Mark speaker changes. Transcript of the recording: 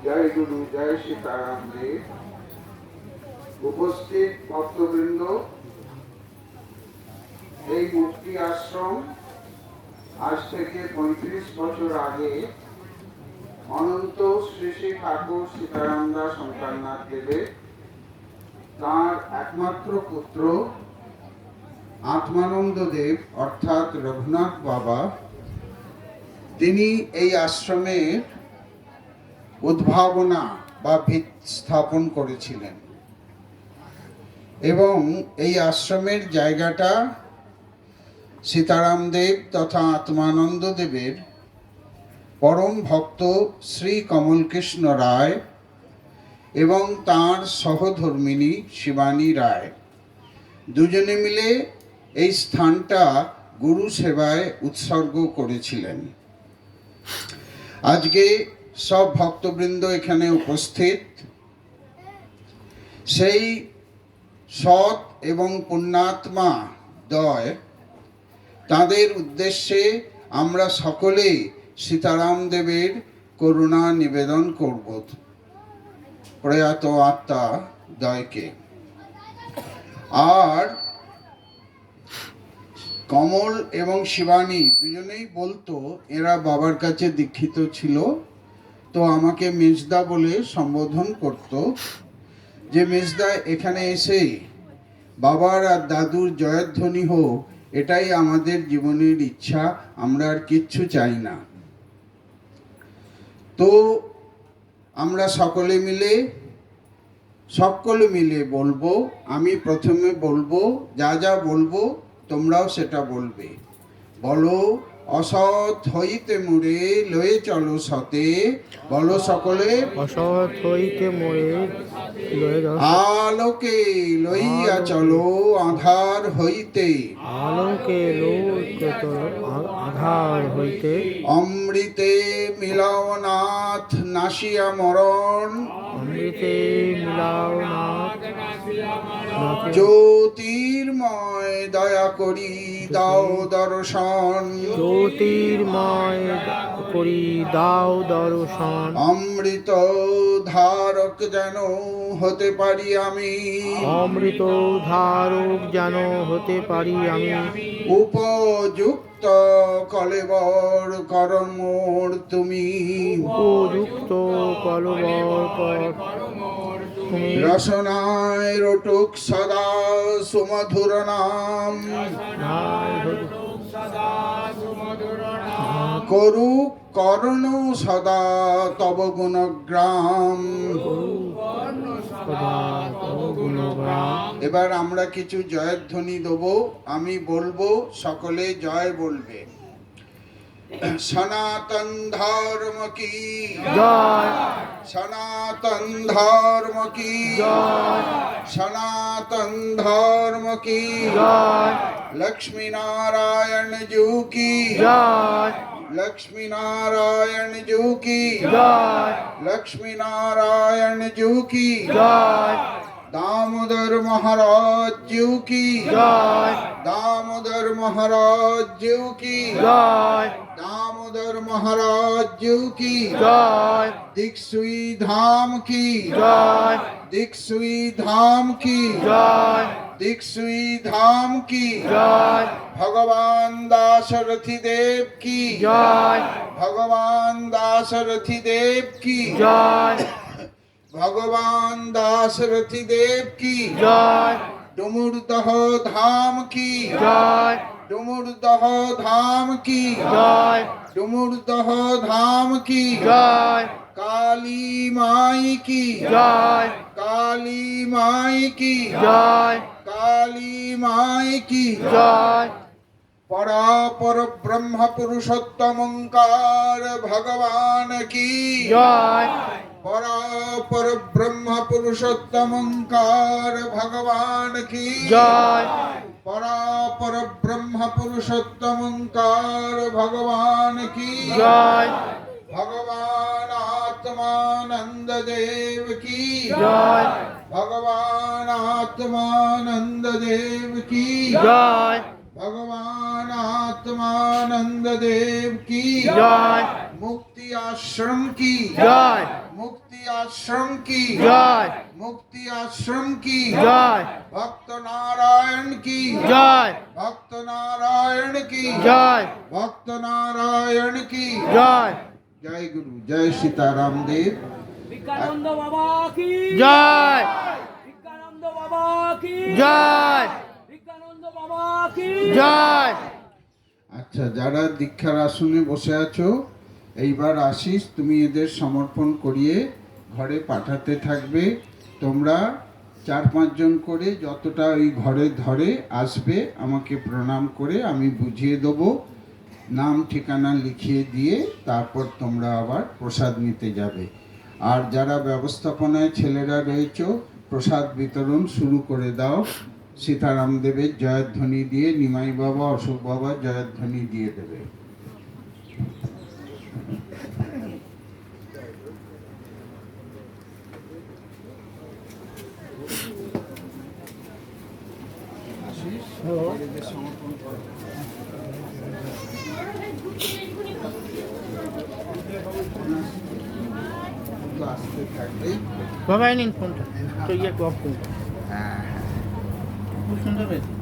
Speaker 1: জয় গুরু, জয় সীতারাম জি। উপস্থিত ভক্তবৃন্দ, এই মুক্তি আশ্রম আজ থেকে 35 বছর আগে অনন্ত শ্রী শ্রী ঠাকুর সীতারাম দাস শঙ্করনাথ দেবের তাঁর একমাত্র পুত্র আত্মানন্দ দেব অর্থাৎ রঘুনাথ বাবা, তিনি এই আশ্রমের উদ্ভাবনা বা ভিত স্থাপন করেছিলেন এবং এই আশ্রমের জায়গাটা সীতারাম দেব তথা আত্মানন্দ দেবের পরম ভক্ত শ্রী কমলকৃষ্ণ রায় এবং তাঁর সহধর্মিণী শিবানী রায় দুজনে মিলে এই স্থানটা গুরু সেবায় উৎসর্গ করেছিলেন। আজকে সব ভক্তবৃন্দ এখানে উপস্থিত। সেই সৎ এবং পুণ্যাত্মা দ্বয় তাদের উদ্দেশ্যে আমরা সকলেই সীতারাম দেবের করুণা নিবেদন করব প্রয়াত আত্মা দ্বয়কে। আর কমল এবং শিবানী দুজনেই বলতো এরা বাবার কাছে দীক্ষিত ছিল, তো আমাকে মেজদা বলে সম্বোধন করত, যে মেজদা এখানে এসে বাবার আর দাদুর জয়ধ্বনি হোক, এটাই আমাদের জীবনের ইচ্ছা, আমরা আর কিচ্ছু চাই না। তো আমরা সকলে মিলে বলবো। আমি প্রথমে বলবো, যা যা বলবো তোমরাও সেটা বলবে। বলো, অসৎ হইতে মোরে লয়ে চলো সতে। বলো সকলে,
Speaker 2: অসৎ হইতে মোরে
Speaker 1: আলোকে লইয়া চলো আধার হইতে।
Speaker 2: আলোকে আধার হইতে।
Speaker 1: অমৃতে মিলাও নাথ নাসিয়া মরণ।
Speaker 2: অমৃতে মিলাও নাথ
Speaker 1: জ্যোতির্ময় দয়া করি দাও দর্শন।
Speaker 2: জ্যোতির্ময় করি দাও দর্শন।
Speaker 1: অমৃত ধারক যেন হতে পারি আমি।
Speaker 2: অমৃত ধারক যেন হতে পারি আমি।
Speaker 1: উপযুক্ত কলেবর করণ মোর তুমি।
Speaker 2: উপযুক্ত কলেবর তুমি।
Speaker 1: রসনায় রটুক সদা সুমধুর নাম। করুক করণ সদা তব গুণগ্রাম। এবার আমরা কিছু জয়ধ্বনি দেব, আমি বলবো, সকলে জয় বলবে। সনাতন ধর্ম কি
Speaker 2: জয়।
Speaker 1: সনাতন ধর্ম কি
Speaker 2: জয়।
Speaker 1: সনাতন ধর্ম কি
Speaker 2: জয়।
Speaker 1: লক্ষ্মী নারায়ণ জু কি
Speaker 2: জয়।
Speaker 1: लक्ष्मी नारायण जू की
Speaker 2: जय।
Speaker 1: लक्ष्मी नारायण जू की
Speaker 2: जय।
Speaker 1: दामोदर महाराज जू की
Speaker 2: जय।
Speaker 1: दामोदर महाराज जू की
Speaker 2: जय।
Speaker 1: दामोदर महाराज जू की
Speaker 2: जय।
Speaker 1: दीक्षुई धाम की
Speaker 2: जय।
Speaker 1: दीक्षुई धाम की
Speaker 2: जय।
Speaker 1: दीक्षुई धाम की
Speaker 2: जय।
Speaker 1: भगवान दाशरथी देव की
Speaker 2: जय।
Speaker 1: भगवान दाशरथी देव की
Speaker 2: जय।
Speaker 1: भगवान दाशरथी देव की
Speaker 2: जय।
Speaker 1: डुमुरदह धाम की
Speaker 2: जय।
Speaker 1: डुमुरदह धाम की
Speaker 2: जय।
Speaker 1: डुमुरदह धाम की
Speaker 2: जय।
Speaker 1: काली माई की
Speaker 2: जय।
Speaker 1: काली माई की
Speaker 2: जय।
Speaker 1: काली माई की
Speaker 2: जय।
Speaker 1: परापर ब्रह्म पुरुषोत्तम ओंकार भगवान की
Speaker 2: जय।
Speaker 1: परापर ब्रह्म पुरुषोत्तम ओंकार भगवान की
Speaker 2: जय।
Speaker 1: परापर ब्रह्म पुरुषोत्तम ओंकार भगवान की
Speaker 2: जय।
Speaker 1: भगवान आत्मानंद देव की
Speaker 2: जय।
Speaker 1: भगवान आत्मानंद देव की
Speaker 2: जय।
Speaker 1: भगवान आत्मानंद देव की
Speaker 2: जय
Speaker 1: मुक्ति आश्रम की
Speaker 2: जय
Speaker 1: मुक्ति आश्रम की
Speaker 2: जय
Speaker 1: मुक्ति आश्रम की
Speaker 2: जय
Speaker 1: भक्त नारायण की
Speaker 2: जय
Speaker 1: भक्त नारायण की
Speaker 2: जय
Speaker 1: भक्त नारायण की
Speaker 2: जय
Speaker 1: जय गुरु जय सीताराम देव
Speaker 3: विज्ञानंद बाबा की
Speaker 2: जय
Speaker 3: विज्ञानंद बाबा की
Speaker 2: जय
Speaker 3: विज्ञानंद बाबा की
Speaker 2: जय
Speaker 1: আচ্ছা যারা দীক্ষার আসনে বসে আছো এইবার আশিস তুমি এদের সমর্পণ করিয়ে ঘরে পাঠাতে থাকবে তোমরা 4-5 জন করে যতটা ওই ঘরে ধরে আসবে আমাকে প্রণাম করে আমি বুঝিয়ে দেবো নাম ঠিকানা লিখিয়ে দিয়ে তারপর তোমরা আবার প্রসাদ নিতে যাবে আর যারা ব্যবস্থাপনায় ছেলেরা রয়েছে প্রসাদ বিতরণ শুরু করে দাও সীতারাম দেবের জয়ধ্বনি দিয়ে নিমাই বাবা অশোক বাবা জয়ধ্বনি দিয়ে দেবে আসতে থাকবে
Speaker 2: বাবা নিন ফোনটা তো ইয়ে কপ করুন
Speaker 1: হ্যাঁ
Speaker 2: খুব সুন্দর হয়েছে